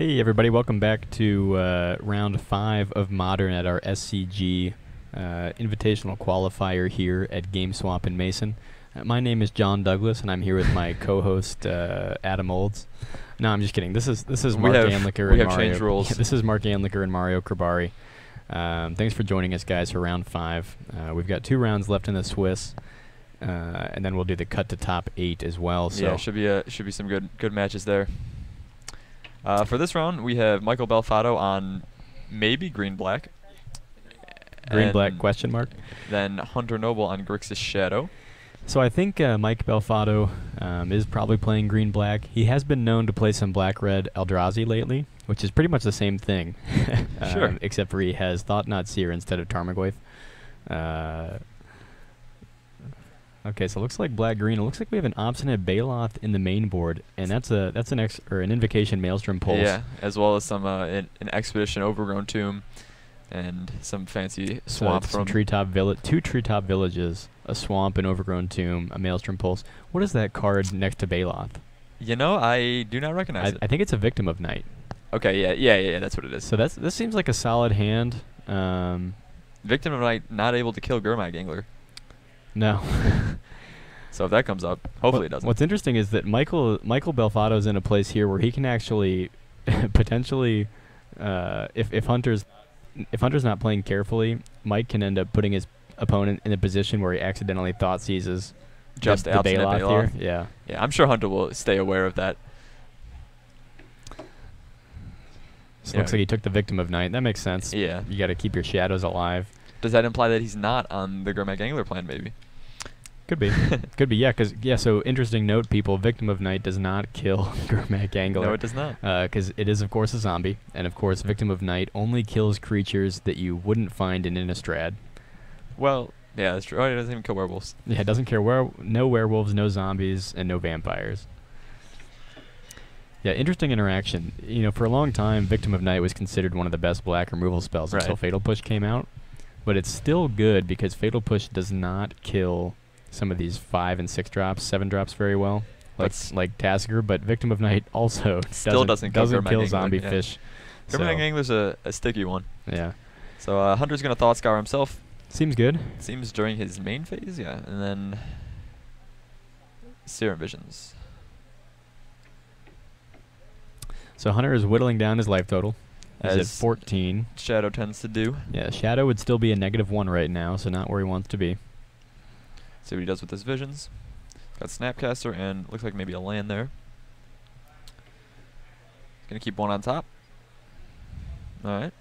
Hey everybody, welcome back to round 5 of Modern at our SCG Invitational Qualifier here at GameSwap Mason. My name is John Douglas, and I'm here with my co-host Adam Olds. No, I'm just kidding. This is Mark Anliker and Mario. Changed rules. This is Mark Anliker and Mario Krabari. Thanks for joining us, guys, for round 5. We've got 2 rounds left in the Swiss, and then we'll do the cut to top 8 as well. So yeah, should be some good matches there. For this round, we have Michael Belfatto on maybe green-black. Green-black question mark. Then Hunter Noble on Grixis Shadow. So I think Mike Belfatto is probably playing green-black. He has been known to play some black-red Eldrazi lately, which is pretty much the same thing. Sure. Except for he has Thought Not Seer instead of Tarmogoyf. Okay, so it looks like black-green. It looks like we have an Obstinate Baloth in the main board, and that's an Invocation Maelstrom Pulse. Yeah, as well as some an Expedition Overgrown Tomb, and some fancy swamp from treetop village, 2 treetop villages, a swamp, an Overgrown Tomb, a Maelstrom Pulse. What is that card next to Baloth? You know, I do not recognize it. I think it's a Victim of Night. Okay, yeah, that's what it is. So this seems like a solid hand. Victim of Night not able to kill Gurmag Angler. No. So if that comes up, hopefully it doesn't. What's interesting is that Michael Belfatto's in a place here where he can actually potentially, if Hunter's not playing carefully, Mike can end up putting his opponent in a position where he accidentally thought seizes just the Baloth here. Yeah. Yeah, I'm sure Hunter will stay aware of that. So looks like he took the Victim of Night. That makes sense. Yeah. You got to keep your shadows alive. Does that imply that he's not on the Gurmag Angler plan, maybe? Could be. Could be, yeah, so interesting note, people, Victim of Night does not kill Gurmag Angler. No, it does not. Because it is, of course, a zombie. And, of course, Victim of Night only kills creatures that you wouldn't find in Innistrad. Well, yeah, that's true. Oh, it doesn't even kill werewolves. Yeah, it doesn't care. No werewolves, no zombies, and no vampires. Yeah, interesting interaction. You know, for a long time, Victim of Night was considered one of the best black removal spells until Fatal Push came out. But it's still good because Fatal Push does not kill some of these 5 and 6 drops, 7 drops very well, like Tasker. But Victim of Night also still doesn't kill zombie fish. Gurmag Angler's a sticky one. Yeah. So Hunter's gonna Thought Scour himself. Seems good. Seems during his main phase, yeah, and then Serum Visions. So Hunter is whittling down his life total. He's at 14. Shadow tends to do. Yeah, Shadow would still be a -1 right now, so not where he wants to be. See what he does with his visions. Got Snapcaster and looks like maybe a land there. He's gonna keep one on top. Alright.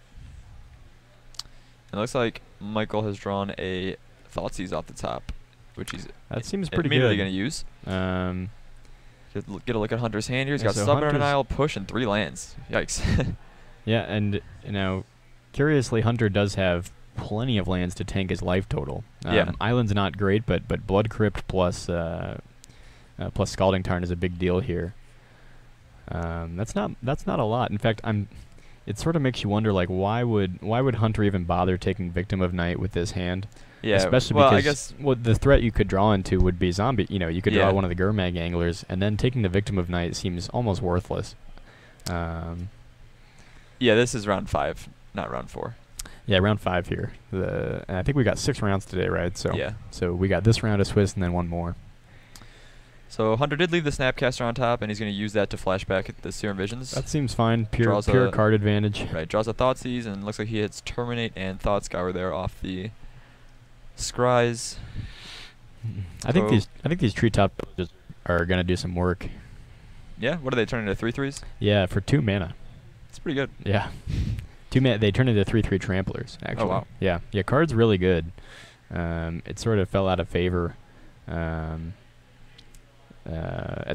It looks like Michael has drawn a Thoughtseize off the top, which he's seems pretty immediately good. gonna use. Get a look at Hunter's hand here. He's got so Stubborn Denial, Push, and 3 lands. Yikes. Yeah, and you know, curiously, Hunter does have plenty of lands to tank his life total. Yeah. Island's not great, but Blood Crypt plus Scalding Tarn is a big deal here. That's not a lot. In fact, it sort of makes you wonder, like, why would Hunter even bother taking Victim of Night with this hand? Yeah, especially well, because I guess the threat you could draw into would be zombie. You know, you could draw one of the Gurmag Anglers, and then taking the Victim of Night seems almost worthless. Yeah, this is round 5, not round 4. Yeah, round 5 here. And I think we got 6 rounds today, right? So yeah. So we got this round of Swiss and then 1 more. So Hunter did leave the Snapcaster on top, and he's going to use that to flashback at the Serum Visions. That seems fine. Pure card advantage. Right, draws a Thoughtseize, and looks like he hits Terminate and Thought Scour there off the Scries. I think these treetop villages are going to do some work. Yeah, what are they turning into 3/3s? Yeah, for 2 mana. It's pretty good. Yeah. 2 mana, they turn into 3/3 tramplers, actually. Oh, wow. Yeah, card's really good. It sort of fell out of favor at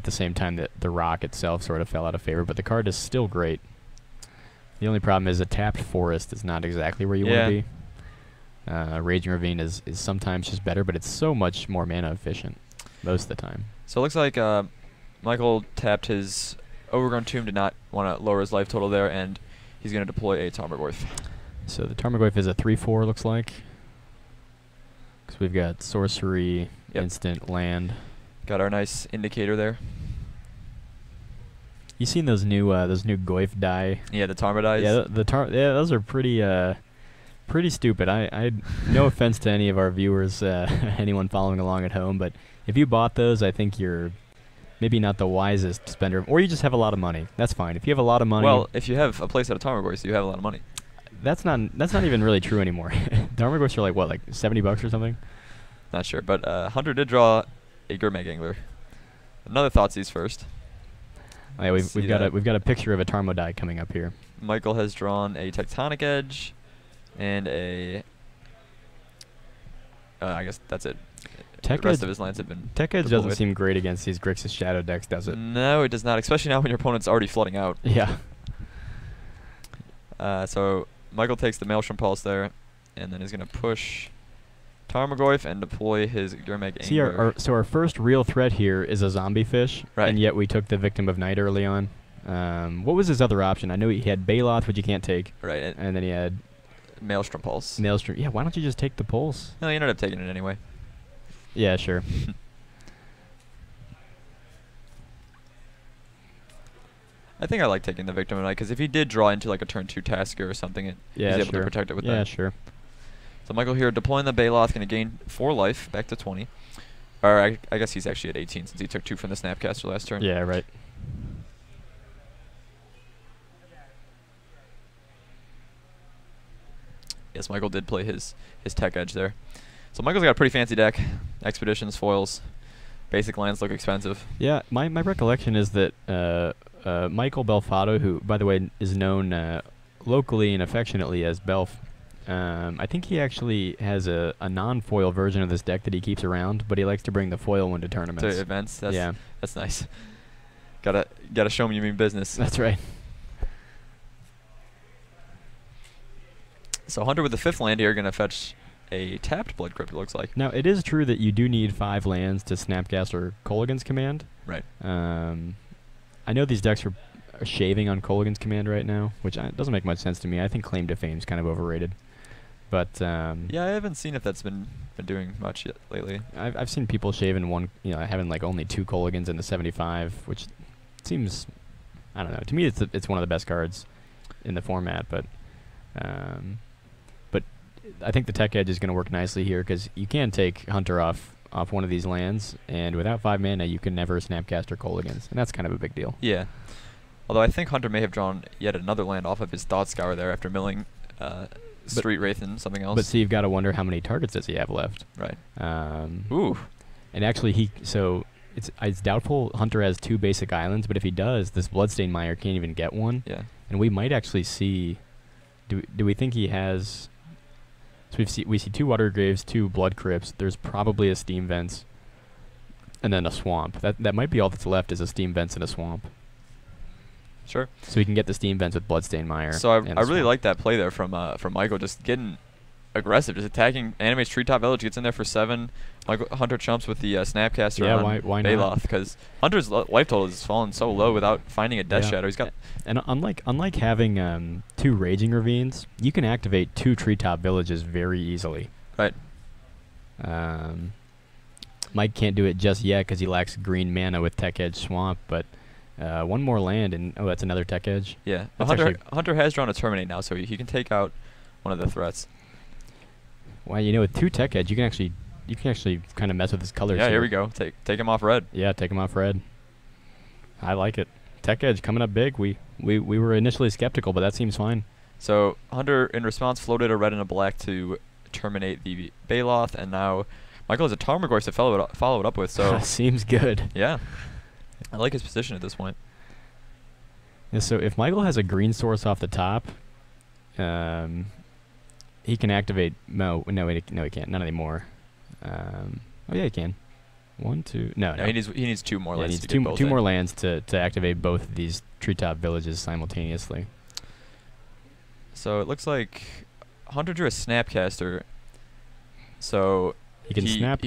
the same time that the rock itself sort of fell out of favor, but the card is still great. The only problem is a tapped forest is not exactly where you want to be. Raging Ravine is sometimes just better, but it's so much more mana efficient most of the time. So it looks like Michael tapped his Overgrown Tomb, did not want to lower his life total there, and he's going to deploy a Tarmogoyf. So the Tarmogoyf is a 3/4, looks like. Because we've got sorcery, instant, land. Got our nice indicator there. You seen those new Goif die? Yeah, the Tarmodize. Yeah, those are pretty stupid. I no offense to any of our viewers, anyone following along at home, but if you bought those, I think you're maybe not the wisest spender, or you just have a lot of money. That's fine. If you have a lot of money, Well, if you have a place at a Tarmogoyf, you have a lot of money. that's not even really true anymore. Darmagos are like what, like $70 or something? Not sure, but Hunter did draw a Gourmet Angler. Another Thoughtseize first. Oh, yeah, we've See got that. we've got a picture of a Tarmodie coming up here. Michael has drawn a Tectonic Edge and a. I guess that's it. Tech the rest Edge- of his lands have been. Tech Edge doesn't deployed. seem great against these Grixis Shadow decks, does it? No, it does not, especially now when your opponent's already flooding out. Yeah. So Michael takes the Maelstrom Pulse there, and then he's going to push Tarmogoyf and deploy his Gourmet Angler. See, our first real threat here is a zombie fish, Right. and yet we took the Victim of Night early on. What was his other option? I know he had Baloth, which you can't take, Right, and then he had Maelstrom Pulse. Maelstrom. Yeah, why don't you just take the Pulse? No, he ended up taking it anyway. Yeah, sure. I think I like taking the Victim of Night, because if he did draw into like a turn 2 Tasker or something, Yeah, he's able sure. to protect it with Yeah, that. sure. So Michael here deploying the Baloth, going to gain 4 life, back to 20. Or I guess he's actually at 18 since he took 2 from the Snapcaster last turn. Yeah, right. Yes, Michael did play his Tech Edge there. So Michael's got a pretty fancy deck. Expeditions, foils. Basic lands look expensive. Yeah, my recollection is that Michael Belfatto, who, by the way, is known locally and affectionately as Belf, I think he actually has a non-foil version of this deck that he keeps around, but he likes to bring the foil one to tournaments. To events. That's, Yeah. That's nice. Gotta show me you mean business. That's right. So Hunter with the 5th land here, gonna fetch a tapped Blood Crypt, it looks like. Now, it is true that you do need 5 lands to Snapcaster Kolaghan's command. Right. I know these decks are shaving on Kolaghan's command right now, which doesn't make much sense to me. I think Claim to Fame's kind of overrated. But Yeah, I haven't seen if that's been doing much yet lately. I've seen people shaving one, having like only 2 Kolaghan's in the 75, which seems, I don't know. To me, it's one of the best cards in the format, but I think the Tech Edge is going to work nicely here because you can take Hunter off one of these lands, and without 5 mana, you can never Snapcaster Kolaghan's, and that's kind of a big deal. Yeah. Although I think Hunter may have drawn yet another land off of his Thought Scour there after milling Street Wraith and something else. But see, you've got to wonder how many targets does he have left. Right. Ooh. And actually, it's doubtful Hunter has 2 basic islands, but if he does, this Bloodstained Mire can't even get one. Yeah. And we might actually see. Do we think he has? So we see 2 Water Graves, 2 Blood Crypts. There's probably a Steam Vents, and then a Swamp. That might be all that's left is a Steam Vents and a Swamp. Sure. So we can get the Steam Vents with Bloodstained Mire. So I and the really Swamp. like that play there from Michael, just getting aggressive, just attacking. Animates Treetop Village, gets in there for 7. Hunter chumps with the Snapcaster Yeah, on why not? Baloth, because Hunter's life total has fallen so low without finding a Death Yeah. Shadow. He's got And unlike having 2 Raging Ravines, you can activate 2 Treetop Villages very easily. right. Mike can't do it just yet because he lacks green mana with Tech Edge Swamp, but 1 more land, and that's another Tech Edge. Yeah. That's Hunter has drawn a Terminate now, so he can take out one of the threats. Well, with 2 Tech Edge, you can actually kind of mess with his colors. Yeah, here we go. Take him off red. Yeah, take him off red. I like it. Tech Edge coming up big. We were initially skeptical, but that seems fine. So Hunter, in response, floated a red and a black to terminate the Baloth, and now Michael has a Tarmogoyf to follow it up with. So seems good. yeah, I like his position at this point. Yeah, so if Michael has a green source off the top, he can activate. No, he can't. Not anymore. Oh yeah, he can. 1, 2. No. He needs 2 more Yeah, he lands. needs to two get both two in. more lands to activate both of these treetop villages simultaneously. So it looks like Hunter drew a Snapcaster. So He can snap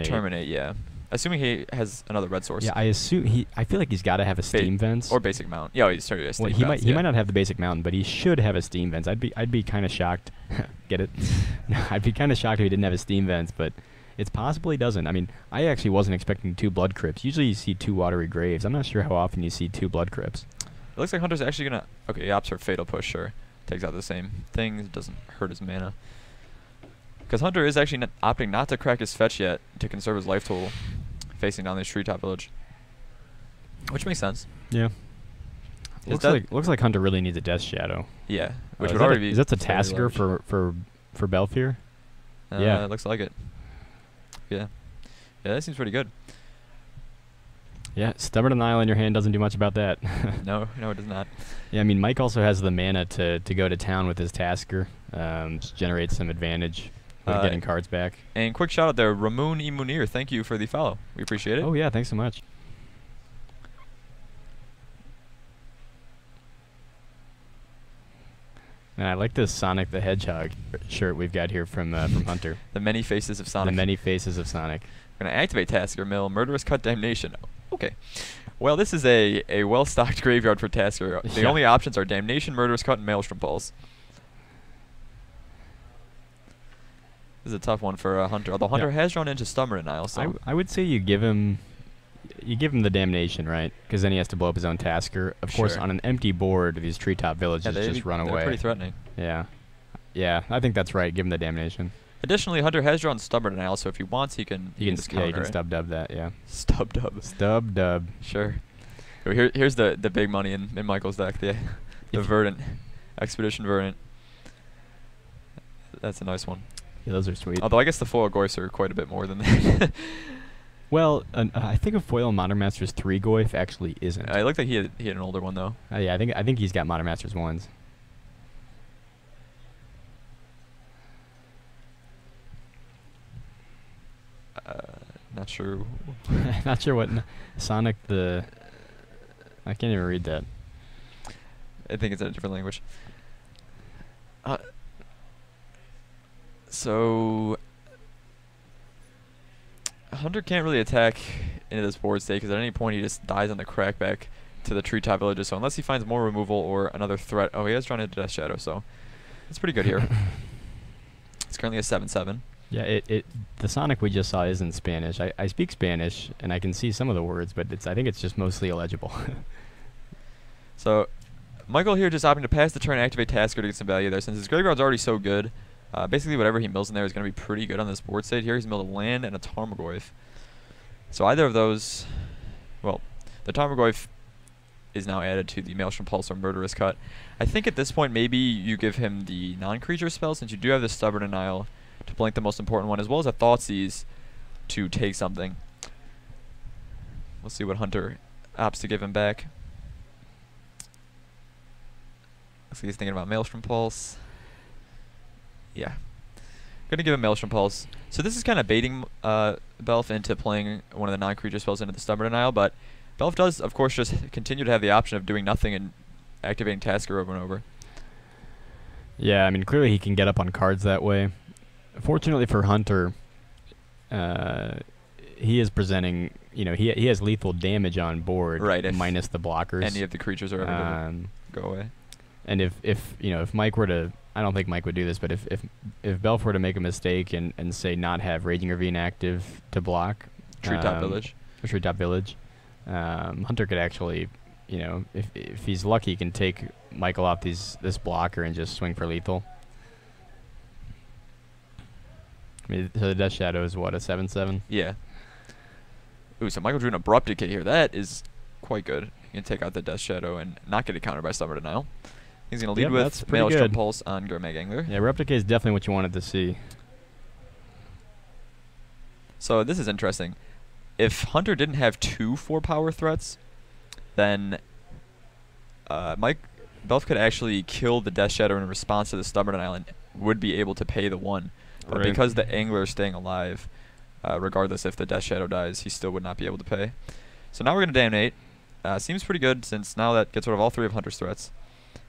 terminate. Yeah, assuming he has another red source. Yeah, I feel like he's got to have a Steam Vents or basic mount. Yeah, he's starting to Steam he Vents, might not have the basic mountain, but he should have a Steam Vents. I'd be kind of shocked. Get it? No, I'd be kind of shocked if he didn't have a Steam Vents, but it's possible he doesn't. I mean, I actually wasn't expecting 2 Blood Crypts. Usually you see 2 Watery Graves. I'm not sure how often you see 2 Blood Crypts. It looks like Hunter's actually going to... Okay, he opts for Fatal Push, sure. Takes out the same thing. It doesn't hurt his mana. Because Hunter is actually opting not to crack his fetch yet to conserve his life total, facing down this Treetop Village. Which makes sense. Yeah. Looks like Hunter really needs a Death Shadow. Yeah. Which would already be... Is that the Tasker for Belfier? Yeah. It looks like it. Yeah. Yeah, that seems pretty good. Yeah, Stubborn Denial in your hand doesn't do much about that. No, it does not. Yeah, I mean, Mike also has the mana to go to town with his Tasker, generate some advantage with getting cards back. And quick shout out there, Ramoon E. Munir, thank you for the follow. We appreciate it. Oh yeah, thanks so much. And I like this Sonic the Hedgehog shirt we've got here from Hunter. The many faces of Sonic. The many faces of Sonic. We're going to activate Tasker Mill, Murderous Cut, Damnation. Okay. Well, this is a well-stocked graveyard for Tasker. The only options are Damnation, Murderous Cut, and Maelstrom Pulse. This is a tough one for Hunter, although Hunter has drawn into Stubborn Denial. So I would say you give him the Damnation, right? Because then he has to blow up his own Tasker. Of course, on an empty board, these Treetop Villages just run away. They're pretty threatening. Yeah. Yeah, I think that's right. Give him the Damnation. Additionally, Hunter has drawn Stubborn Denial, so if he wants, he can stub dub that, yeah. Stub dub. Stub dub. Sure. Here's the big money in Michael's deck, the Verdant. Expedition Verdant. That's a nice one. Yeah, those are sweet. Although I guess the foil Goyfs are quite a bit more than that. Well, I think a foil Modern Masters 3 Goyf actually isn't. It looked like he had an older one, though. Yeah, I think he's got Modern Masters 1s. Not sure. Not sure what Sonic the... I can't even read that. I think it's in a different language. So... Hunter can't really attack into this board state because at any point he just dies on the crackback to the Treetop Villages. So unless he finds more removal or another threat... Oh, he has drawn into Death Shadow, so... It's pretty good here. It's currently a 7/7. Yeah, the Sonic we just saw is in Spanish. I speak Spanish, and I can see some of the words, but I think it's just mostly illegible. So, Michael here just opting to pass the turn, activate Tasker to get some value there. Since his graveyard's already so good, basically whatever he mills in there is going to be pretty good on this board state here. He's milled a land and a Tarmogoyf. So either of those... Well, the Tarmogoyf is now added to the Maelstrom Pulse or Murderous Cut. I think at this point maybe you give him the non-creature spell, since you do have the Stubborn Denial to blink the most important one, as well as a Thoughtseize to take something. We'll see what Hunter opts to give him back. Looks like he's thinking about Maelstrom Pulse. Yeah. Gonna give him Maelstrom Pulse. So this is kind of baiting Belf into playing one of the non-creature spells into the Stubborn Denial, but Belf does, of course, just continue to have the option of doing nothing and activating Tasker over and over. Yeah, I mean, clearly he can get up on cards that way. Fortunately for Hunter, he is presenting, he has lethal damage on board, right, minus the blockers. Any of the creatures are ever going to go away. And if Mike were to, I don't think Mike would do this, but if Belf were to make a mistake and say not have Raging Ravine active to block Treetop Village, Hunter could actually, if he's lucky, he can take Michael off this blocker and just swing for lethal. I mean, so the Death Shadow is what, a 7/7? Yeah. Ooh, so Michael drew an Abrupt Decay here. That is quite good. He can take out the Death Shadow and not get it countered by Stubborn Denial. He's going to lead with Maelstrom Pulse on Gurmag Angler. Yeah, Abrupt Decay is definitely what you wanted to see. So this is interesting. If Hunter didn't have 2 4-power threats, then Belf could actually kill the Death Shadow in response to the Stubborn Denial and would be able to pay the 1. But because the Angler is staying alive, regardless if the Death Shadow dies, he still would not be able to pay. So now we're going to Damnate. Seems pretty good, since now that gets rid of all 3 of Hunter's threats.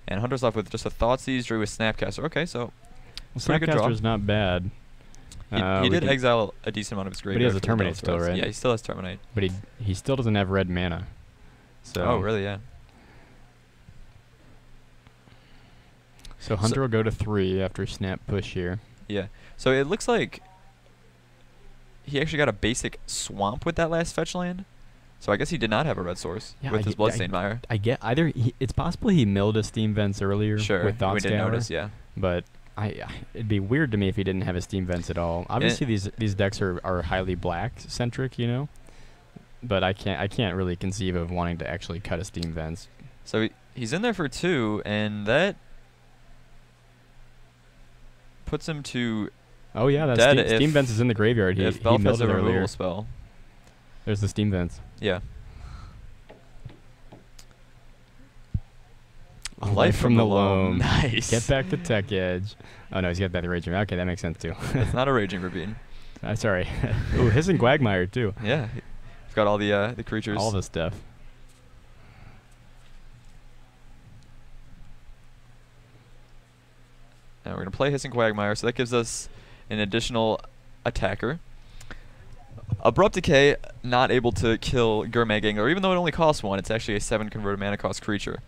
And Hunter's left with just a Thoughtseize, drew with Snapcaster. Okay, so pretty good draw. Snapcaster's not bad. He did exile a decent amount of his graveyard. But he has a Terminate still, right? Yeah, he still has Terminate. But he still doesn't have red mana. So oh, really? Yeah. So Hunter will go to 3 after Snap Push here. Yeah. So it looks like he actually got a basic Swamp with that last fetch land. So I guess he did not have a red source Yeah, with his Bloodstained Mire. I get either it's possible he milled a Steam Vents earlier Sure, with Thought we didn't Scour, notice, yeah. but it'd be weird to me if he didn't have his Steam Vents at all. Obviously, these decks are highly black centric, you know, but I can't really conceive of wanting to actually cut a Steam Vents. So he's in there for 2, and that puts him to. Oh yeah, that Steam Vents is in the graveyard. He Belf milled has a it earlier. removal spell. There's the Steam Vents. Yeah. Life from the Loam. Nice. Get back to Tech Edge. Oh no, he's got back to Raging. Okay, that makes sense too. It's not a Raging Ravine. Sorry. Ooh, Hissing Quagmire too. Yeah. He's got all the creatures. All the stuff. And we're going to play Hissing Quagmire, so that gives us an additional attacker. Abrupt Decay, not able to kill Gurmag Angler. Even though it only costs 1, it's actually a 7 converted mana cost creature.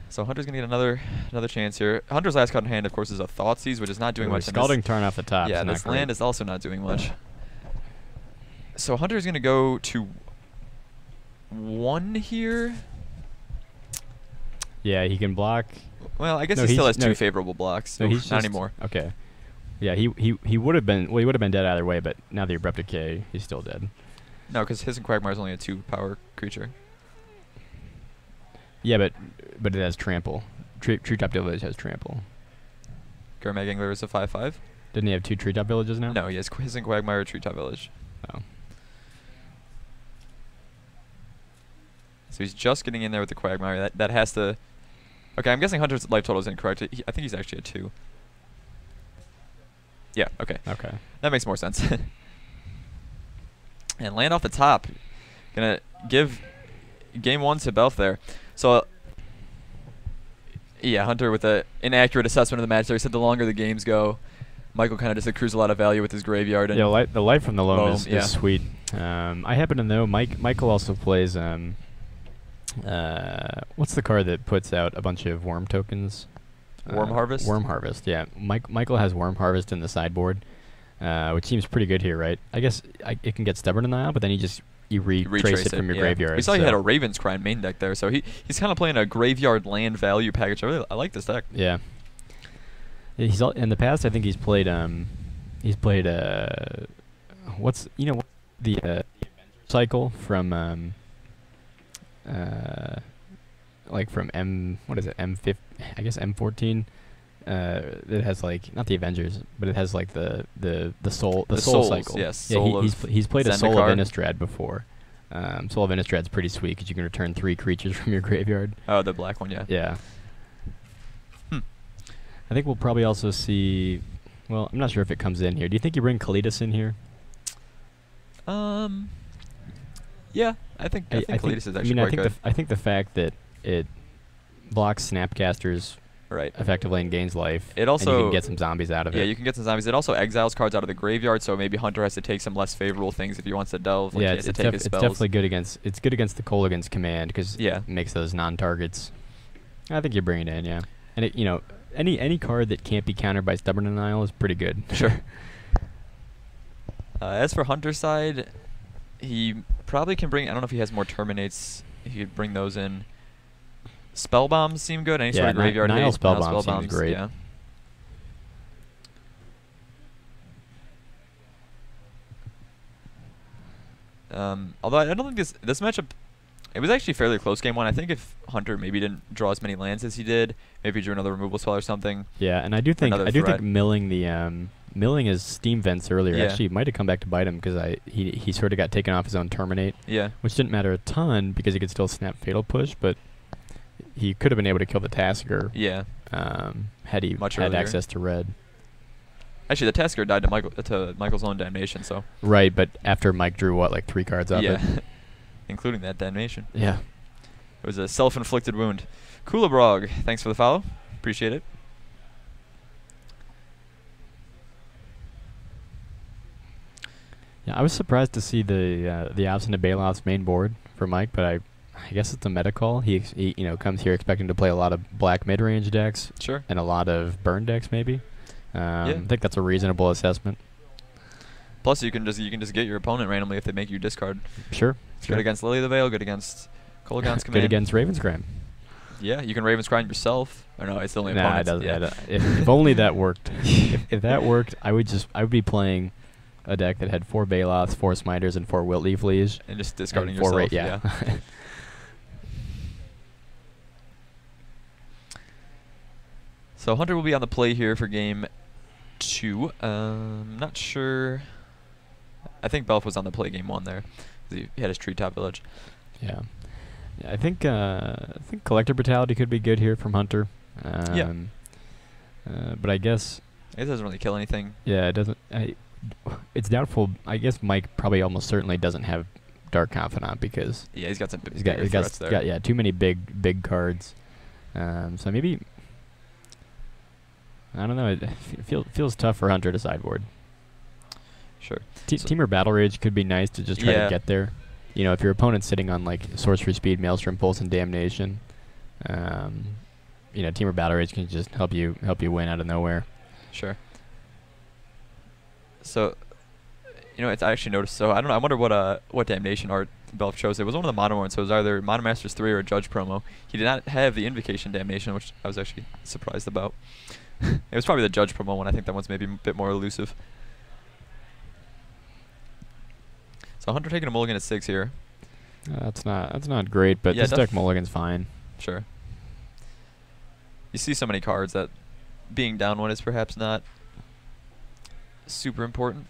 So Hunter's going to get another chance here. Hunter's last card in hand, of course, is a Thoughtseize, which is not doing much. Scalding Tarn off the top. Yeah, this land is also not doing much. So Hunter's going to go to 1 here. Yeah, he can block. Well, I guess he still has 2 favorable blocks. No, he's not anymore. Okay. Yeah, he would have been. Well, he would have been dead either way, but now the Abrupt Decay, he's still dead. No, because Hissing Quagmire is only a 2-power creature. Yeah, but it has Trample. Treetop Village has Trample. Gurmag Angler is a 5/5. Didn't he have 2 Treetop Villages now? No, he has Hissing Quagmire, Treetop Village. Oh. So he's just getting in there with the Quagmire. That has to. Okay, I'm guessing Hunter's life total is incorrect. I think he's actually a 2. Yeah. Okay. Okay. That makes more sense. And land off the top. Gonna give game 1 to Belf there. So. Yeah, Hunter with an inaccurate assessment of the match there. He said the longer the games go, Michael kind of just accrues a lot of value with his graveyard. And yeah, the Life from the Loam is yeah. sweet. I happen to know Michael also plays what's the card that puts out a bunch of worm tokens? Worm Harvest? Worm Harvest, yeah. Michael has Worm Harvest in the sideboard, which seems pretty good here, right? I guess it can get Stubborn Denial, but then you retrace it from your graveyard. We saw he had a Raven's Cry main deck there, so he's kind of playing a graveyard land value package. I like this deck. Yeah. He's in the past. I think he's played what's the cycle from like from M50, I guess M14. It has like not the Avengers, but it has like the soul cycle. Yes. Yeah, he's played a Soul Zendikar. of Innistrad before. Soul of Innistrad's pretty sweet because you can return 3 creatures from your graveyard. Oh, the black one, yeah. Yeah. I think we'll probably also see. Well, I'm not sure if it comes in here. Do you think you bring Kalitas in here? Yeah, I think Kalitas is actually quite good. I think the fact that it blocks Snapcasters right effectively and gains life. It also and you can get some zombies out of it. Yeah, you can get some zombies. It also exiles cards out of the graveyard, so maybe Hunter has to take some less favorable things if he wants to delve. Like yeah, he has to take his spells. Definitely good against. It's good against the Kolaghan's Command because it makes those non-targets. I think you bring it in, yeah. And it, any card that can't be countered by Stubborn Denial is pretty good. Sure. As for Hunter's side, he probably can bring. I don't know if he has more Terminates. He could bring those in. Spell Bombs seem good. Any sort of graveyard Nile haste. Spell Bomb seems great. Yeah. Although I don't think this matchup. It was actually a fairly close game 1. I think if Hunter maybe didn't draw as many lands as he did, maybe drew another removal spell or something. Yeah, and I do think milling his Steam Vents earlier actually might have come back to bite him because he sort of got taken off his own Terminate. Yeah. Which didn't matter a ton because he could still snap Fatal Push, but he could have been able to kill the Tasker. Yeah. Had he had access to red. Actually, the Tasker died to Michael's own Damnation, so. Right, but after Mike drew like 3 cards off it. Including that Damnation. Yeah. It was a self-inflicted wound. Kulebrog, thanks for the follow. Appreciate it. Yeah, I was surprised to see the absent of Bailout's main board for Mike, but I guess it's a meta call. He comes here expecting to play a lot of black mid-range decks. Sure. And a lot of burn decks maybe. I think that's a reasonable assessment. Plus, you can just get your opponent randomly if they make you discard. Sure. It's good against Lily of the Veil. Good against Kolaghan's Command. Good against Ravenscry. Yeah, you can Ravenscry yourself. Or no, it's the only Nah, opponent. it doesn't. Yeah. If only that worked. if that worked, I would be playing a deck that had 4 Baloths, 4 Smiters, and 4 Wilt-Leaf Liege. And just discarding and 4 yourself. yeah. So Hunter will be on the play here for game 2. Not sure. I think Belf was on the play game 1 there. He had his Treetop Village. Yeah. I think Collector Brutality could be good here from Hunter. Yeah. But I guess It doesn't really kill anything. Yeah, it doesn't. It's doubtful. I guess Mike probably almost certainly doesn't have Dark Confidant because Yeah, he's got some he's bigger threats there. got too many big cards. So maybe I don't know. It feels tough for Hunter to sideboard. Sure. Teamer Battle Rage could be nice to just try to get there. You know, if your opponent's sitting on like Sorcery Speed, Maelstrom Pulse, and Damnation, you know, Teamer Battle Rage can just help you win out of nowhere. Sure. So, you know, it's I actually noticed. So I don't know. I wonder what Damnation art Belf chose. It was one of the modern ones, so it was either Modern Masters 3 or a Judge promo. He did not have the Invocation Damnation, which I was actually surprised about. It was probably the Judge promo one. I think that one's maybe a bit more elusive. So Hunter taking a mulligan at 6 here. That's not great, but Yeah, this deck mulligan's fine. Sure. You see so many cards that being down one is perhaps not super important.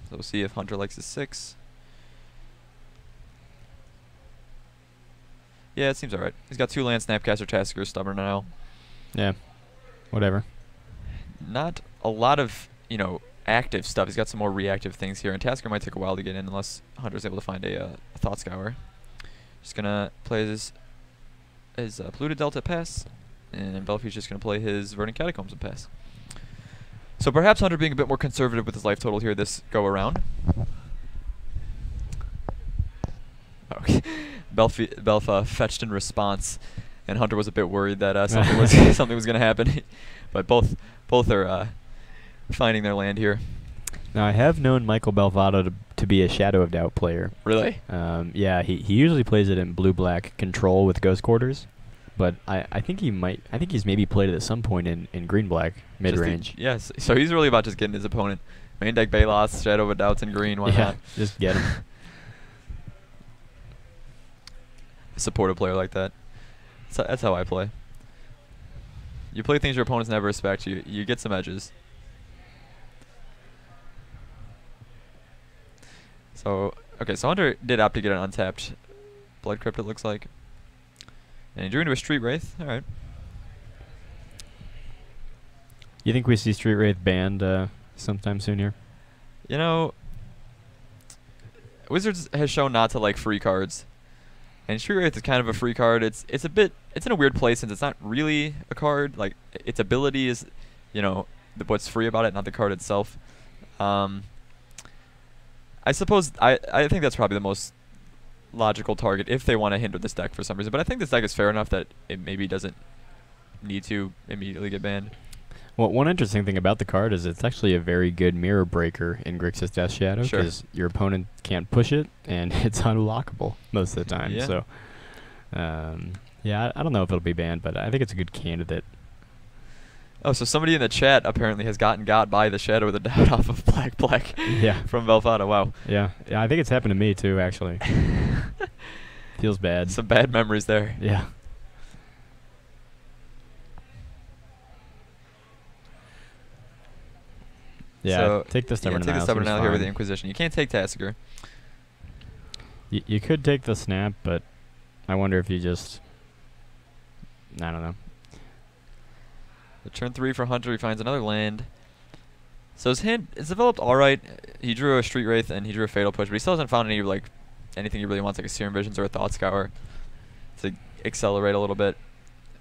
So we'll see if Hunter likes his 6. Yeah, it seems alright. He's got 2 land, Snapcaster, Tasker, Stubborn Isle. Yeah, whatever. Not a lot of, you know, active stuff. He's got some more reactive things here, and Tasker might take a while to get in unless Hunter's able to find a Thought Scour. Just gonna play his Polluted Delta pass, and Belfie's just gonna play his Verdant Catacombs and pass. So perhaps Hunter being a bit more conservative with his life total here this go around. Okay. Belf fetched in response, and Hunter was a bit worried that something was gonna happen, but both are finding their land here. Now I have known Michael Belfatto to be a Shadow of Doubt player. Really? Yeah, he usually plays it in blue-black control with Ghost Quarters, but I think he's maybe played it at some point in green-black mid-range. Yes. So he's really about just getting his opponent. Main deck Balos, Shadow of Doubts in green. Why not? Just get him. Support a player like that. So that's how I play. You play things your opponents never respect. You get some edges. So okay, so Hunter did opt to get an untapped Blood Crypt, it looks like, and he drew into a Street Wraith. All right. You think we see Street Wraith banned sometime soon here? You know, Wizards has shown not to like free cards. And Street Wraith is kind of a free card. It's in a weird place since it's not really a card. Like its ability is, you know, what's free about it, not the card itself. I suppose I think that's probably the most logical target if they want to hinder this deck for some reason. But I think this deck is fair enough that it maybe doesn't need to immediately get banned. Well, one interesting thing about the card is it's actually a very good mirror breaker in Grixis Death Shadow because your opponent can't push it and it's unlockable most of the time. Yeah. So, yeah, I don't know if it'll be banned, but I think it's a good candidate. Oh, so somebody in the chat apparently has gotten got by the Shadow of the Doubt off of Black Yeah. from Belfatto. Wow. Yeah, I think it's happened to me too, actually. Feels bad. Some bad memories there. Yeah. Yeah, so take the Stubborn take the Isle, Stubborn seems Isle here with the fine. Inquisition. You can't take Tasker. You could take the Snap, but I wonder if you just... I don't know. The turn 3 for Hunter, he finds another land. So his hand is developed alright. He drew a Street Wraith and he drew a Fatal Push, but he still hasn't found any anything he really wants, like a Serum Visions or a Thought Scour to accelerate a little bit.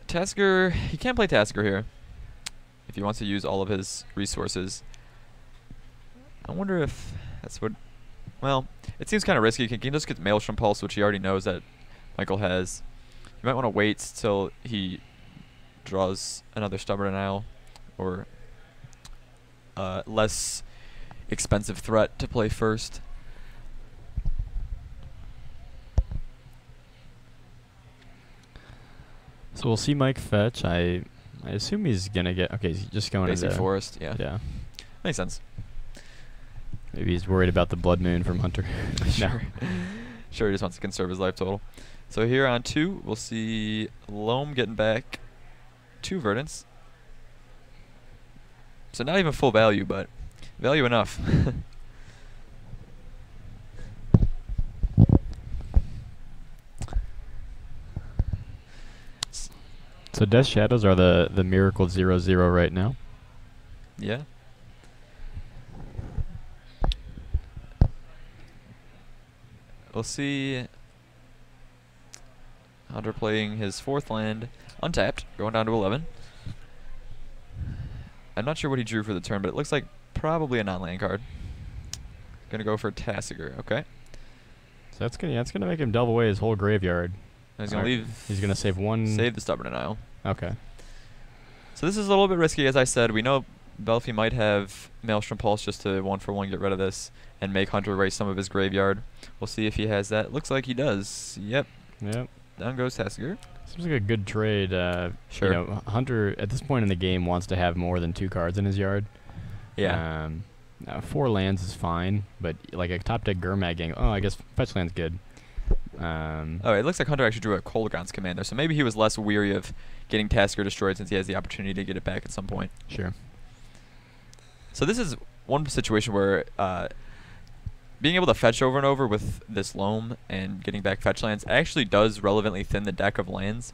Tasker, he can't play Tasker here if he wants to use all of his resources. I wonder if that's what... Well, it seems kind of risky. He can just get Maelstrom Pulse, which he already knows that Michael has. You might want to wait till he draws another Stubborn Isle, or less expensive threat to play first. So we'll see Mike fetch. I assume he's gonna get. Okay, he's just going Basic into forest. Yeah. Yeah. Makes sense. Maybe he's worried about the blood moon from Hunter. Sure. Sure, he just wants to conserve his life total. So here on 2, we'll see Loam getting back 2 verdants. So not even full value, but value enough. So Death Shadows are the Miracle 0/0 right now. Yeah. We'll see Hunter playing his 4th land untapped, going down to 11. I'm not sure what he drew for the turn, but it looks like probably a non-land card. Gonna go for Tasigur. Okay. So that's gonna make him delve away his whole graveyard. He's gonna leave. He's gonna save one. Save the Stubborn Denial. Okay. So this is a little bit risky, as I said. We know Belfi might have Maelstrom Pulse just to 1-for-1 get rid of this and make Hunter erase some of his graveyard. We'll see if he has that. Looks like he does. Yep. Yep. Down goes Tasigur. Seems like a good trade. Sure. You know, Hunter at this point in the game wants to have more than 2 cards in his yard. Yeah. 4 lands is fine, but like a top deck Gurmag gang. Oh, I guess fetch land's good. Oh, it looks like Hunter actually drew a Kolaghan's Commander, so maybe he was less weary of getting Tasigur destroyed since he has the opportunity to get it back at some point. Sure. So this is one situation where being able to fetch over and over with this Loam and getting back fetch lands actually does relevantly thin the deck of lands.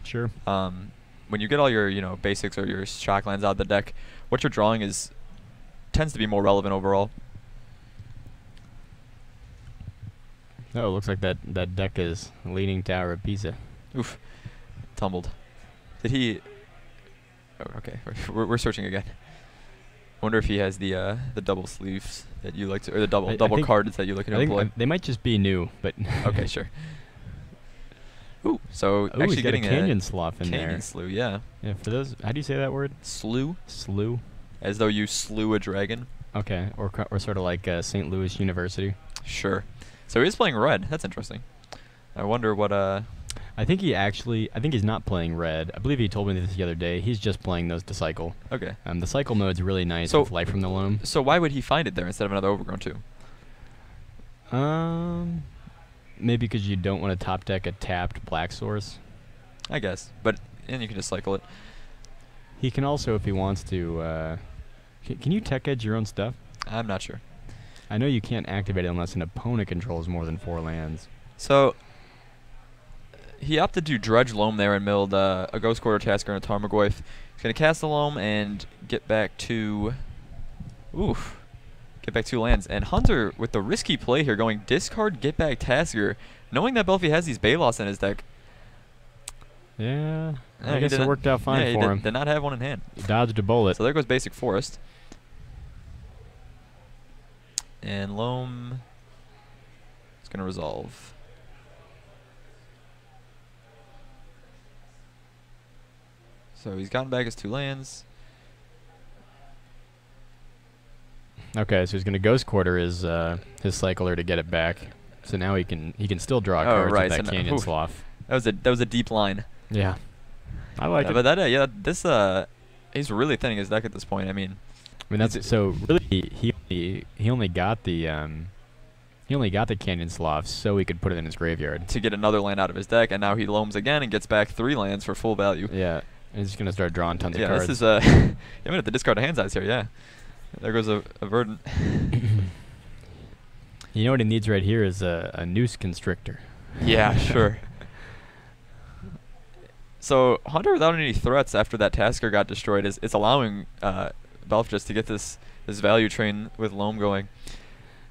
Sure. When you get all your basics or your shock lands out of the deck, what you're drawing tends to be more relevant overall. Oh, it looks like that deck is Leaning Tower of Pisa. Oof. Tumbled. Did he... Oh, okay. We're searching again. Wonder if he has the double sleeves that you like to... Or the double cards that you like to employ. They might just be new, but... Okay, sure. Ooh, so Ooh, actually getting a Canyon Slough in there. Canyon Slough, yeah. Yeah, for those... How do you say that word? Slew? Slew. As though you slew a dragon. Okay, or sort of like St. Louis University. Sure. So he's playing red. That's interesting. I wonder what... I think he's not playing red. I believe he told me this the other day. He's just playing those to cycle. Okay. The cycle mode's really nice with Light from the Loam. So why would he find it there instead of another Overgrown 2? Maybe because you don't want to top deck a tapped black source. I guess. And you can just cycle it. He can also, if he wants to... Can you tech edge your own stuff? I'm not sure. I know you can't activate it unless an opponent controls more than 4 lands. So... He opted to Dredge Loam there and milled a Ghost Quarter Tasker and a Tarmogoyf. He's going to cast the Loam and get back 2... Oof. Get back 2 lands. And Hunter, with the risky play here, going discard, get back Tasker, knowing that Belfi has these Balos in his deck. Yeah, I guess it worked out fine for him. Did not have one in hand. He dodged a bullet. So there goes Basic Forest. And Loam is going to resolve. So he's gotten back his 2 lands. Okay, so he's going to Ghost Quarter his cycler to get it back. So now he can still draw cards with that Canyon Slough. That was a deep line. Yeah, I like it. But this he's really thinning his deck at this point. I mean that's so really he only got the Canyon Slough so he could put it in his graveyard to get another land out of his deck, and now he Loams again and gets back 3 lands for full value. Yeah, and he's just gonna start drawing tons of cards. Yeah, this is I'm gonna have to discard a hand size here. Yeah, there goes a Verdant. You know what he needs right here is a Noose Constrictor. Yeah, sure. So Hunter, without any threats after that Tasker got destroyed, is allowing Belf just to get this value train with Loam going.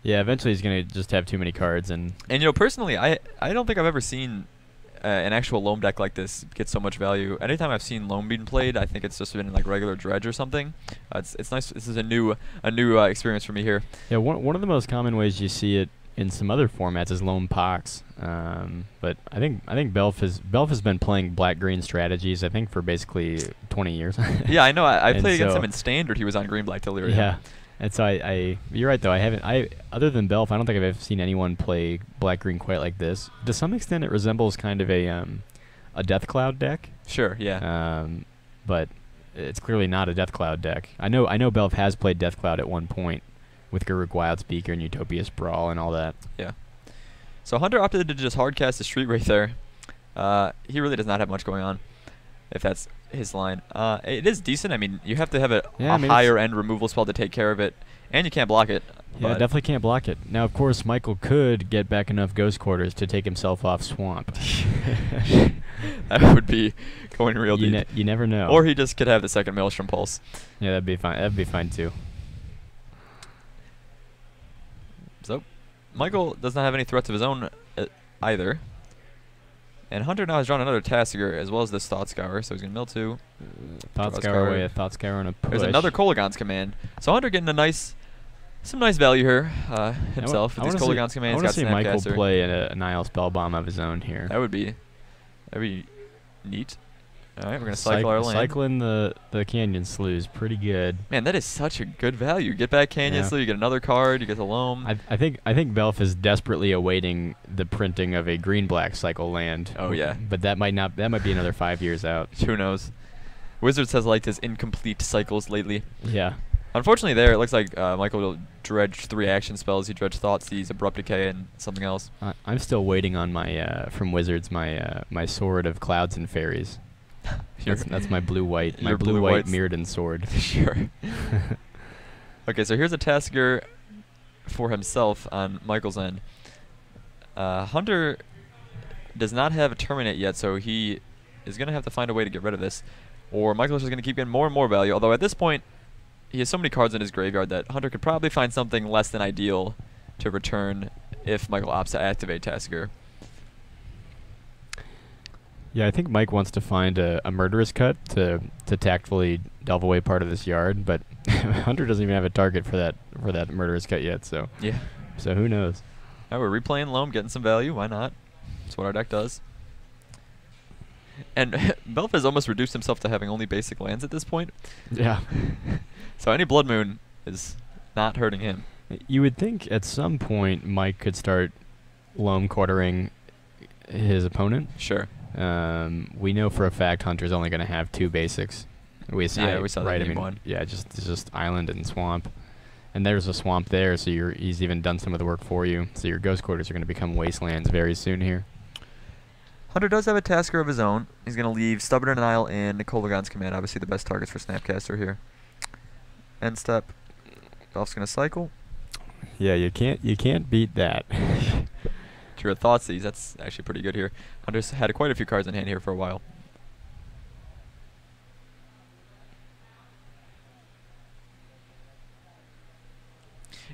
Yeah, eventually he's gonna just have too many cards, and personally, I don't think I've ever seen an actual Loam deck like this get so much value. Anytime I've seen Loam being played, I think it's just been like regular Dredge or something. It's nice. This is a new experience for me here. Yeah, one of the most common ways you see it in some other formats as Lone Pox. But I think Belf has been playing black-green strategies, I think, for basically 20 years. Yeah, I know. I And played against so- him in Standard. He was on green-black Delirium. Yeah. And so you're right though. Other than Belf, I don't think I've ever seen anyone play black-green quite like this. To some extent, it resembles kind of a Death Cloud deck. Sure, yeah. But it's clearly not a Death Cloud deck. I know Belf has played Death Cloud at one point with Garruk Wildspeaker and Utopia Sprawl and all that. Yeah. So Hunter opted to just hardcast the Street Wraith there. He really does not have much going on, if that's his line. It is decent. I mean, you have to have a higher-end removal spell to take care of it, and you can't block it. Yeah, definitely can't block it. Now, of course, Michael could get back enough Ghost Quarters to take himself off Swamp. That would be going real deep. You never know. Or he just could have the second Maelstrom Pulse. Yeah, that'd be fine. That'd be fine too. So, Michael does not have any threats of his own either. And Hunter now has drawn another Tassiger as well as this Thought Scour, so he's going to mill 2. Thought Scour away, a Thought Scour and a push. There's another Kolagon's Command. So Hunter getting some nice value here himself with these Kolagon's Commands. I want to see Michael Snapcaster. play a Nihil Spellbomb of his own here. That would be neat. All right, we're going to cycle our land. Cycling the Canyon Sloughs, pretty good. Man, that is such a good value. Get back Canyon Slough, you get another card, you get the Loam. I think Belf is desperately awaiting the printing of a green-black cycle land. Oh yeah, but that might be another 5 years out. Who knows? Wizards has liked his incomplete cycles lately. Yeah. Unfortunately, there it looks like Michael will dredge 3 action spells. He dredged Thoughtseize, Abrupt Decay, and something else. I'm still waiting on my from Wizards my Sword of Clouds and Fairies. That's my blue-white Mirrodin sword. Sure. Okay, so here's a Tasker for himself on Michael's end. Hunter does not have a Terminate yet, so he is going to have to find a way to get rid of this. Or Michael's just going to keep getting more and more value, although at this point, he has so many cards in his graveyard that Hunter could probably find something less than ideal to return if Michael opts to activate Tasker. Yeah, I think Mike wants to find a Murderous Cut to tactfully delve away part of this yard, but Hunter doesn't even have a target for that Murderous Cut yet, so yeah. So who knows? All right, we're replaying Loam, getting some value. Why not? That's what our deck does. And Belf has almost reduced himself to having only basic lands at this point. Yeah. So any Blood Moon is not hurting him. You would think at some point Mike could start Loam quartering his opponent. Sure. We know for a fact Hunter's only going to have 2 basics. We saw that right. in one. Yeah, just Island and Swamp, and there's a Swamp there, so he's even done some of the work for you. So your Ghost Quarters are going to become wastelands very soon here. Hunter does have a Tasker of his own. He's going to leave Stubborn Denial and Kolagon's Command, obviously the best targets for Snapcaster here. End step. Belf's going to cycle. Yeah, you can't beat that. Drew a Thoughtseize. That's actually pretty good here. Hunter's had quite a few cards in hand here for a while.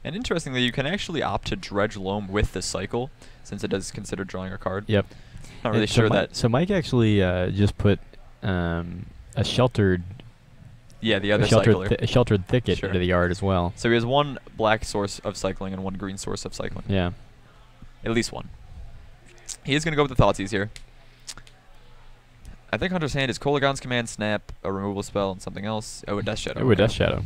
And interestingly, you can actually opt to dredge Loam with the cycle, since it does consider drawing a card. Yep. Not really sure that. So Mike actually just put a sheltered. Yeah, the other cycler. A sheltered thicket into the yard as well. So he has 1 black source of cycling and 1 green source of cycling. Yeah. At least 1. He is going to go with the Thoughtseize here. I think Hunter's hand is Kolagon's Command, Snap, a removal spell, and something else. Oh, a Death Shadow. Oh, a Death Shadow.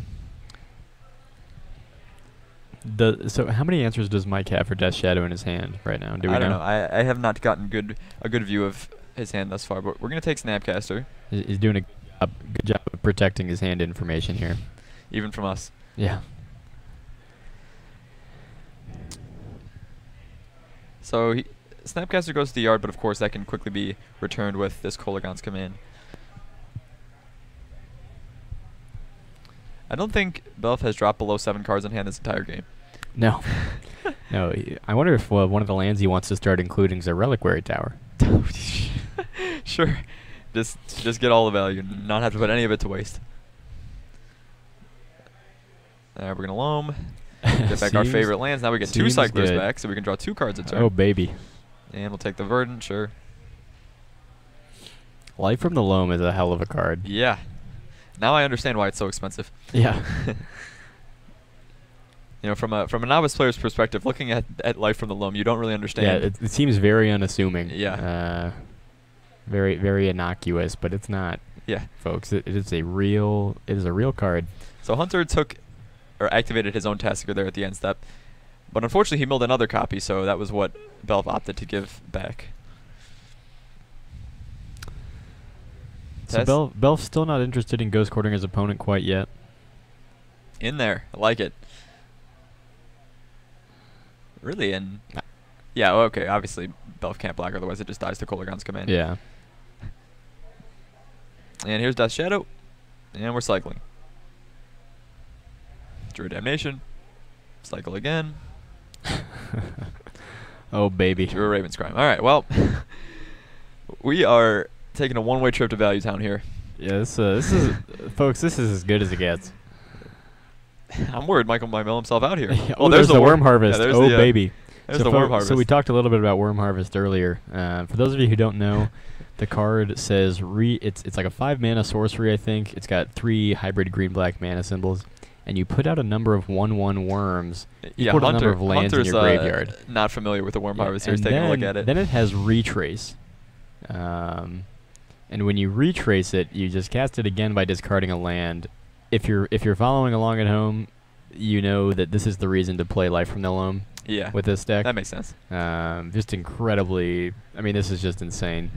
So how many answers does Mike have for Death Shadow in his hand right now? Do we know? I don't know. I have not gotten a good view of his hand thus far, but we're going to take Snapcaster. He's doing a good job of protecting his hand information here. Even from us. Yeah. So Snapcaster goes to the yard, but of course that can quickly be returned with this Kolagon's Command. I don't think Belf has dropped below 7 cards in hand this entire game. No. No. I wonder if one of the lands he wants to start including is a Reliquary Tower. Sure. Just get all the value and not have to put any of it to waste. We're going to Loam. Get back our favorite lands. Now we get 2 Cyclers back, so we can draw 2 cards a turn. Oh, baby. And we'll take the Verdant, sure. Life from the Loam is a hell of a card. Yeah. Now I understand why it's so expensive. Yeah. You know, from a novice player's perspective, looking at life from the loam, you don't really understand. Yeah, it seems very unassuming. Yeah. Very, very innocuous, but it's not. Yeah. Folks, it is a real card. So Hunter took or activated his own tasker there at the end step, but unfortunately he milled another copy, so that was what Belf opted to give back. So Belf's still not interested in ghost courting his opponent quite yet. In there, I like it. Really, and yeah, okay. Obviously, Belf can't block, otherwise it just dies to Kolaghan's command. Yeah. And here's Death Shadow, and we're cycling. Drew Damnation, cycle again. Oh baby. Drew a Raven's Crime. All right, well, we are taking a one-way trip to Value Town here. Yeah, this is, folks. This is as good as it gets. I'm worried Michael might mill himself out here. Oh, there's the Worm Harvest. Yeah, Oh baby. There's the Worm Harvest. So we talked a little bit about Worm Harvest earlier. For those of you who don't know, the card says it's like a 5-mana sorcery, I think. It's got 3 hybrid green-black mana symbols, and you put out a number of 1/1 worms. Yeah, put a number of lands in your graveyard. Not familiar with the Worm Harvest. Here's taking a look at it. Then it has Retrace. And when you retrace it, you just cast it again by discarding a land. If you're following along at home, you know that this is the reason to play Life from the Loam. Yeah, with this deck. That makes sense. Just incredibly. I mean, this is just insane.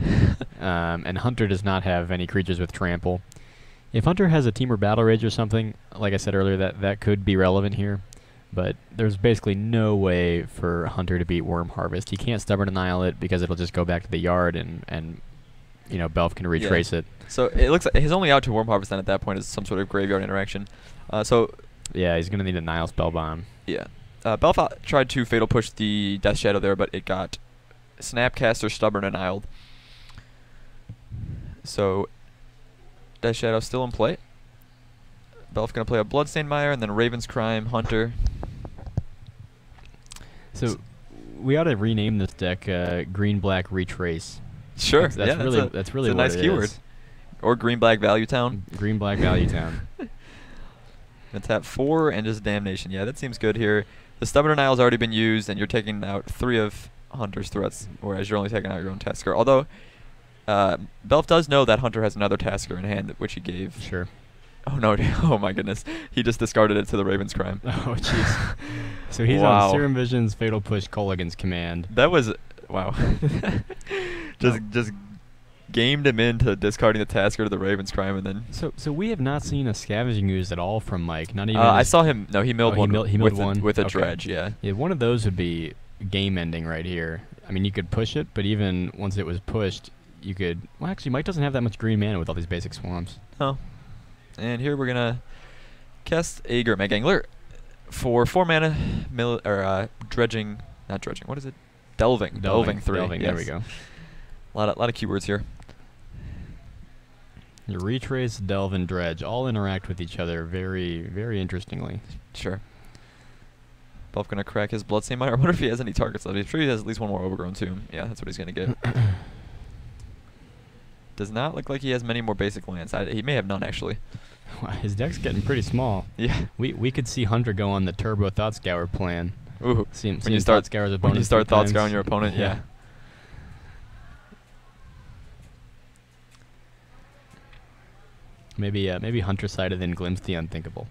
And Hunter does not have any creatures with trample. If Hunter has a Temur Battle Rage or something, like I said earlier, that could be relevant here. But there's basically no way for Hunter to beat Worm Harvest. He can't Stubborn Annihilate it because it'll just go back to the yard and you know, Belf can retrace it. So it looks like his only out to Worm Harvest then at that point is some sort of graveyard interaction. Yeah, he's gonna need a Nile Spellbomb. Yeah. Belf tried to Fatal Push the Death Shadow there, but it got Snapcaster Stubborn Annihiled. So Death Shadow still in play. Belf gonna play a Bloodstained Mire and then Raven's Crime, Hunter. So we ought to rename this deck Green-Black Retrace. Sure. That's really that's a what nice it keyword. is. Or Green-Black Value Town. Green-Black Value Town. Gonna tap 4 and just Damnation. Yeah, that seems good here. The Stubborn Annihile's already been used, and you're taking out 3 of Hunter's threats, whereas you're only taking out your own Tasker. Although, Belf does know that Hunter has another Tasker in hand, which he gave. Sure. Oh, no. Oh, my goodness. He just discarded it to the Raven's Crime. Oh, jeez. So he's on Serum Vision's Fatal Push Kolaghan's command. That was... Wow. just gamed him into discarding the Tasker to the Raven's Crime, and then... So we have not seen a Scavenging Ooze at all from Mike. Not even... I saw him... No, he milled one. He milled one? With a okay. Dredge, yeah. Yeah, one of those would be game-ending right here. I mean, you could push it, but even once it was pushed, you could... Well, actually, Mike doesn't have that much green mana with all these basic swamps. Oh. And here we're going to cast a Gurmag Angler for 4 mana, dredging... Not dredging, what is it? Delving 3. Delving, yes. There we go. A lot of keywords here. Your Retrace, Delve, and Dredge all interact with each other very, very interestingly. Sure. Belf gonna crack his Bloodstained Mire. I wonder if he has any targets left. I'm sure he has at least one more Overgrown Tomb. Yeah, that's what he's gonna get. Does not look like he has many more basic lands. He may have none, actually. His deck's getting pretty small. Yeah. We could see Hunter go on the Turbo Thought Scour plan. Ooh. When you start Thought Scouring your opponent, yeah. Maybe Hunter sided then glimpsed the unthinkable.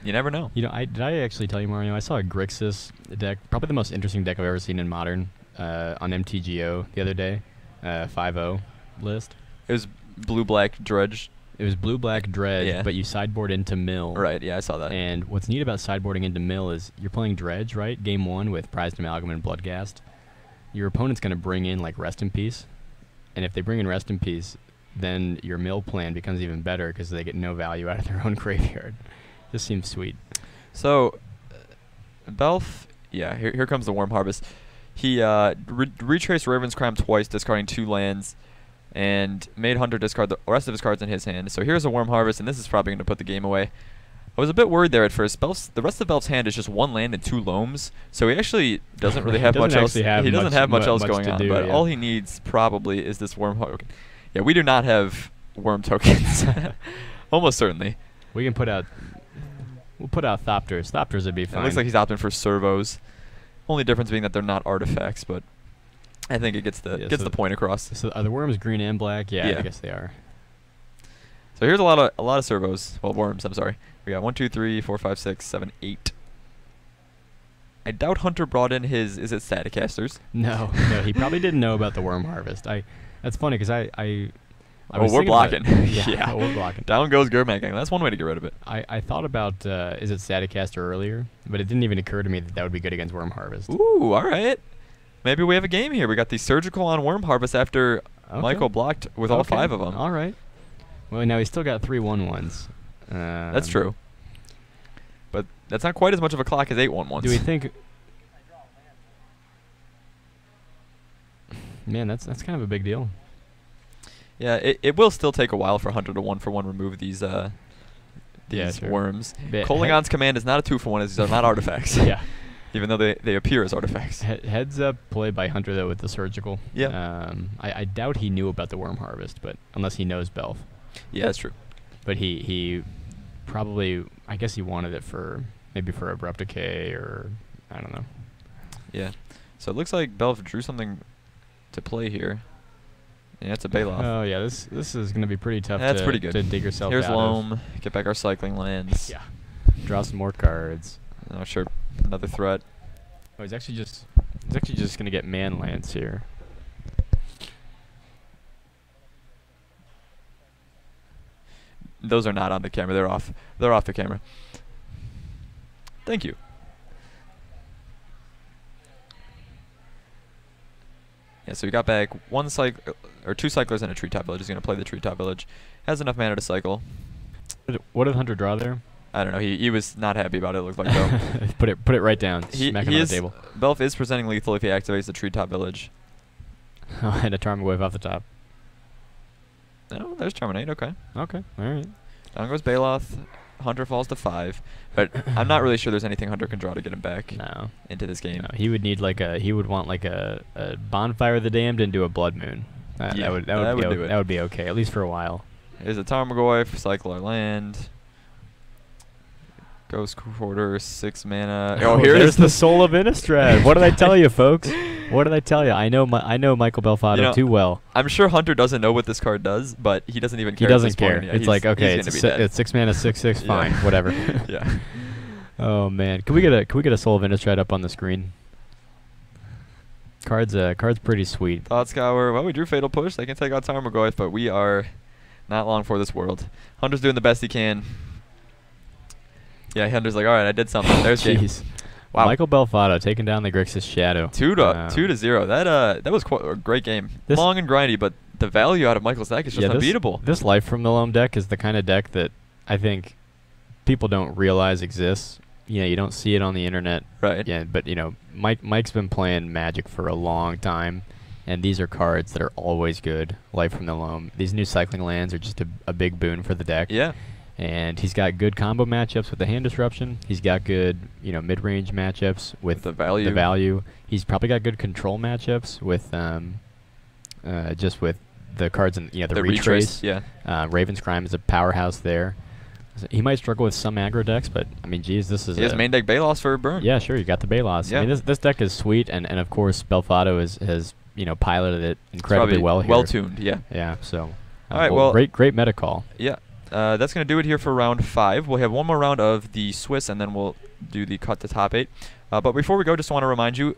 You never know. You know, did I actually tell you, Mario? I saw a Grixis deck, probably the most interesting deck I've ever seen in Modern, on MTGO the other day, 5-0 list. It was blue-black Dredge. It was blue-black Dredge, yeah. but you sideboard into Mill. Right, yeah, I saw that. And what's neat about sideboarding into Mill is you're playing Dredge, right? Game 1 with Prized Amalgam and Bloodghast. Your opponent's going to bring in, like, Rest in Peace. And if they bring in Rest in Peace, then your Mill plan becomes even better because they get no value out of their own graveyard. Just seems sweet. So, Belf, yeah, here comes the Worm Harvest. He retraced Raven's Crime twice, discarding 2 lands, and made Hunter discard the rest of his cards in his hand. So here's a Worm Harvest, and this is probably going to put the game away. I was a bit worried there at first. The rest of Belf's hand is just 1 land and 2 loams, so he actually doesn't really have much else. He doesn't have much else going on, but all he needs probably is this Worm Harvest. Yeah, we do not have Worm tokens. Almost certainly. We can put out... We'll put out Thopters. Thopters would be It fine. looks like he's opting for servos. Only difference being that they're not artifacts, but I think it gets the point across. So are the worms green and black? Yeah, I guess they are. So here's a lot of servos. Well, worms. I'm sorry. We got 1, 2, 3, 4, 5, 6, 7, 8. I doubt Hunter brought in his. Is it Staticasters? No, he probably didn't know about the worm harvest. That's funny because I was we're blocking. Yeah, we're blocking. Down goes Germack. That's one way to get rid of it. I thought about is it Staticaster earlier, but it didn't even occur to me that would be good against worm harvest. Ooh, all right. Maybe we have a game here. We got the surgical on worm harvest after Michael blocked with all 5 of them. All right. Well, now he's still got 3 1-1s. That's true. But that's not quite as much of a clock as 8 1-1s. Do we think? Man, that's kind of a big deal. Yeah, it will still take a while for Hunter to 1-for-1 remove these worms. Koligon's command is not a 2-for-1 as these are not artifacts. Yeah. Even though they appear as artifacts. Heads up play by Hunter though with the surgical. Yeah. I doubt he knew about the worm harvest, but unless he knows Belf. Yeah, that's true. But he probably, I guess he wanted it for maybe for Abrupt Decay or I don't know. Yeah. So it looks like Belf drew something to play here. Yeah, it's a Bailoff. Oh yeah, this is gonna be pretty tough. That's pretty good. To dig yourself Here's out Loam. of. Get back our cycling lands. Yeah. Draw some more cards. Oh sure, another threat. Oh, he's actually just gonna get man lands here. Those are not on the camera. They're off. They're off the camera. Thank you. Yeah, so we got back 2 cyclers and a treetop village. He's gonna play the treetop village. Has enough mana to cycle. What did Hunter draw there? I don't know. He was not happy about it. It looked like though. Put it right down. Smack him on the table. Belf is presenting lethal if he activates the treetop village. Oh, and a Tarmogoyf off the top. No, there's Terminate. Okay. Okay. All right. Down goes Bailoff. Hunter falls to 5, but I'm not really sure there's anything Hunter can draw to get him back into this game. No, he would need he would want like a Bonfire of the Damned into a Blood Moon. That would be okay, at least for a while. Here's a Tarmogoyf, cycle our land. Ghost Quarter, 6 mana. Oh, here's the Soul of Innistrad. What did I tell you, folks? What did I tell you? I know Michael Belfatto too well. I'm sure Hunter doesn't know what this card does, but he doesn't even care. He doesn't care. It's like, okay, it's 6 mana, 6/6, fine, whatever. Yeah. Oh man, can we get a Soul of Innistrad up on the screen? Card's pretty sweet. Thought Scour. Well, we drew Fatal Push. They can take out Tarmogoyf, but we are not long for this world. Hunter's doing the best he can. Yeah, Hunter's like, all right, I did something. There's game. Wow. Michael Belfatto taking down the Grixis Shadow. 2-0. That was quite a great game. Long and grindy, but the value out of Michael's deck is just unbeatable. This Life from the Loam deck is the kind of deck that I think people don't realize exists. You don't see it on the internet. Right. Yeah, but Mike's been playing Magic for a long time, and these are cards that are always good. Life from the Loam. These new cycling lands are just a big boon for the deck. Yeah. And he's got good combo matchups with the hand disruption. He's got good, mid-range matchups with the value. He's probably got good control matchups with, just with the cards and the retrace. Yeah. Raven's Crime is a powerhouse there. So he might struggle with some aggro decks, but I mean, geez, this is. He has main deck Bailoss for a burn. Yeah, sure, you got the Bailoss. Yeah. I mean, this deck is sweet, and of course, Belfatto has piloted it incredibly well here. Well tuned. Yeah. Yeah. So. All right. Well, great meta call. Yeah. That's going to do it here for round 5. We'll have one more round of the Swiss, and then we'll do the cut to top 8. But before we go, just want to remind you,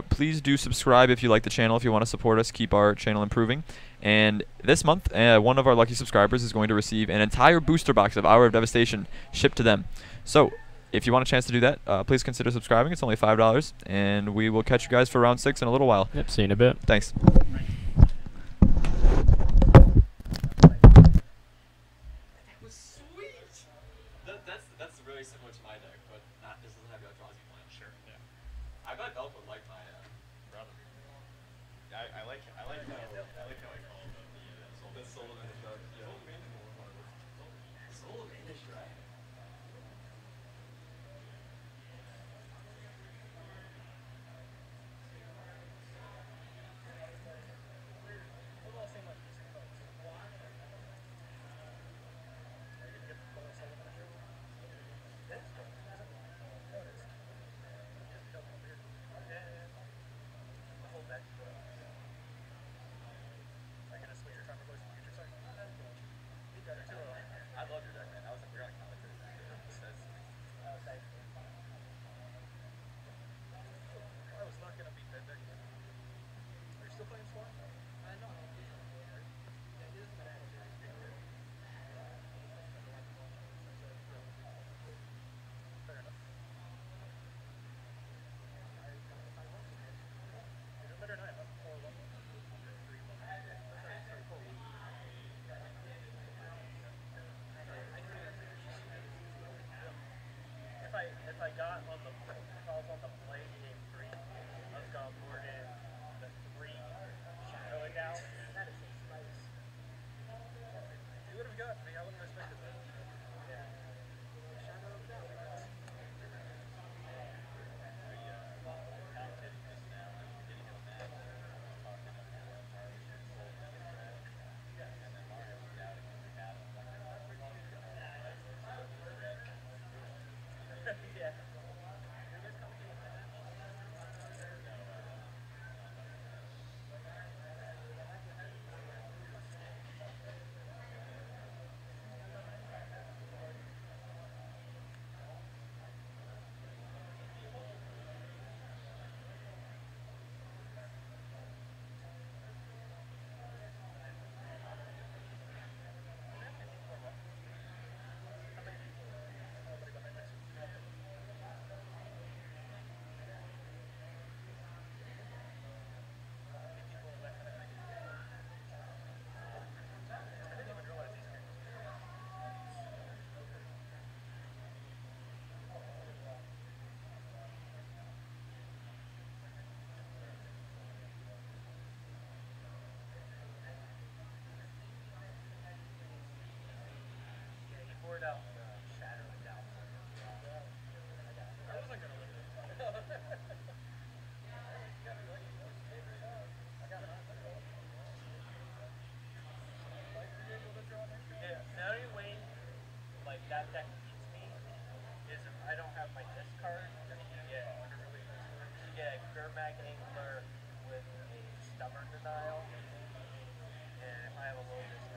please do subscribe if you like the channel, if you want to support us, keep our channel improving. And this month, one of our lucky subscribers is going to receive an entire booster box of Hour of Devastation shipped to them. So if you want a chance to do that, please consider subscribing. It's only $5, and we will catch you guys for round 6 in a little while. Yep, see you in a bit. Thanks. That's really similar to my deck, but this doesn't have the draws you want. Sure, yeah. I bet Belk would like my brother. I like how I call it the Soul of Innistrad. Soul of Innistrad. I got on the, if I was on the play game 3, I was going more in the 3 shadow it down. That is a spice. You would have gotten me. I wouldn't have expected that. Yeah. Shadow it down. Yeah. Poured out shadow it down. I wasn't gonna look at it. Yeah, the only way like that deck beats me is if I don't have my discard. You get a Gurmag Angler with a Stubborn Denial, and if I have a low discard.